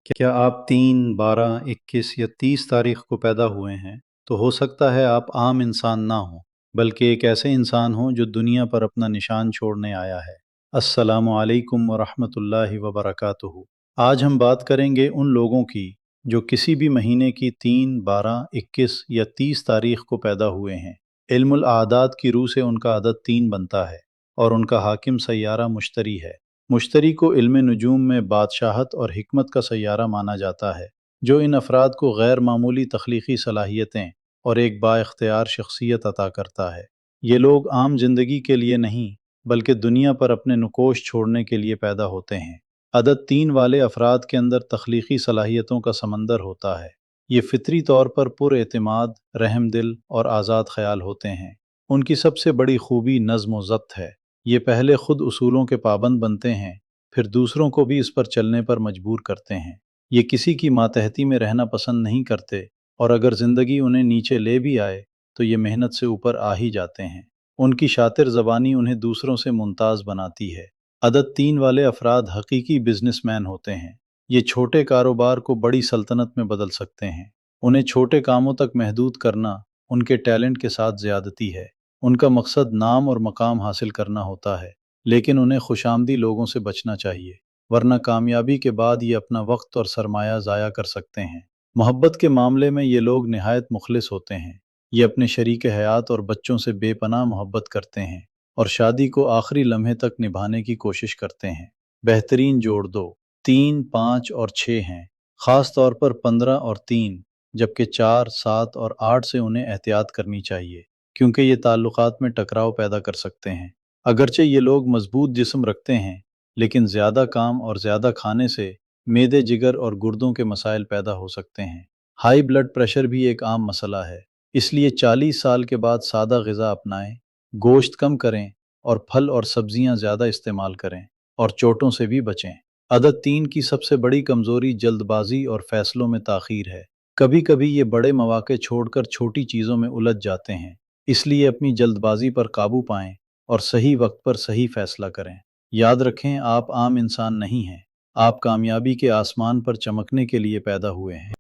क्या आप 3, 12, 21 या 30 तारीख को पैदा हुए हैं तो हो सकता है आप आम इंसान ना हो, बल्कि एक ऐसे इंसान हो जो दुनिया पर अपना निशान छोड़ने आया है। अस्सलामु अलैकुम वरहमतुल्लाहि वबरकातुहू। आज हम बात करेंगे उन लोगों की जो किसी भी महीने की 3, 12, 21 या 30 तारीख को पैदा हुए हैं। इल्मुल आदाद की रूह से उनका अदद 3 बनता है और उनका हाकिम सैयारा मुश्तरी है। मुश्तरी को इल्म नजूम में बादशाहत और हिकमत का सैयारा माना जाता है, जो इन अफराद को गैर मामूली तख्लीकी सलाहियतें और एक बाइख्तियार शख्सियत अता करता है। ये लोग आम जिंदगी के लिए नहीं, बल्कि दुनिया पर अपने नुकोश छोड़ने के लिए पैदा होते हैं। अदद 3 वाले अफराद के अंदर तख्लीकी सलाहियतों का समंदर होता है। ये फितरी तौर पर पुरएतिमाद, रहमदिल और आज़ाद ख्याल होते हैं। उनकी सबसे बड़ी खूबी नज़्म व ज़ब्त है। ये पहले खुद उसूलों के पाबंद बनते हैं, फिर दूसरों को भी इस पर चलने पर मजबूर करते हैं। ये किसी की मातहती में रहना पसंद नहीं करते और अगर ज़िंदगी उन्हें नीचे ले भी आए तो ये मेहनत से ऊपर आ ही जाते हैं। उनकी शातिर ज़बानी उन्हें दूसरों से मुमताज़ बनाती है। अदद 3 वाले अफराद हकीकी बिजनेसमैन होते हैं। ये छोटे कारोबार को बड़ी सल्तनत में बदल सकते हैं। उन्हें छोटे कामों तक महदूद करना उनके टैलेंट के साथ ज़्यादती है। उनका मकसद नाम और मकाम हासिल करना होता है, लेकिन उन्हें खुशामदी लोगों से बचना चाहिए, वरना कामयाबी के बाद ये अपना वक्त और सरमाया ज़ाया कर सकते हैं। मोहब्बत के मामले में ये लोग निहायत मुखलिस होते हैं। ये अपने शरीक हयात और बच्चों से बेपनाह मोहब्बत करते हैं और शादी को आखिरी लम्हे तक निभाने की कोशिश करते हैं। बेहतरीन जोड़ दो 3, 5 और 6 हैं, ख़ास तौर पर 15 और 3, जबकि 4, 7 और 8 से उन्हें एहतियात करनी चाहिए, क्योंकि ये ताल्लुकात में टकराव पैदा कर सकते हैं। अगरचे ये लोग मजबूत जिस्म रखते हैं, लेकिन ज़्यादा काम और ज़्यादा खाने से मेदे, जिगर और गुर्दों के मसाइल पैदा हो सकते हैं। हाई ब्लड प्रेशर भी एक आम मसला है, इसलिए 40 साल के बाद सादा ग़िज़ा अपनाएं, गोश्त कम करें और फल और सब्जियां ज़्यादा इस्तेमाल करें और चोटों से भी बचें। अदद 3 की सबसे बड़ी कमज़ोरी जल्दबाजी और फ़ैसलों में ताख़ीर है। कभी कभी ये बड़े मौक़े छोड़कर छोटी चीज़ों में उलझ जाते हैं, इसलिए अपनी जल्दबाजी पर काबू पाएं और सही वक्त पर सही फैसला करें। याद रखें, आप आम इंसान नहीं हैं, आप कामयाबी के आसमान पर चमकने के लिए पैदा हुए हैं।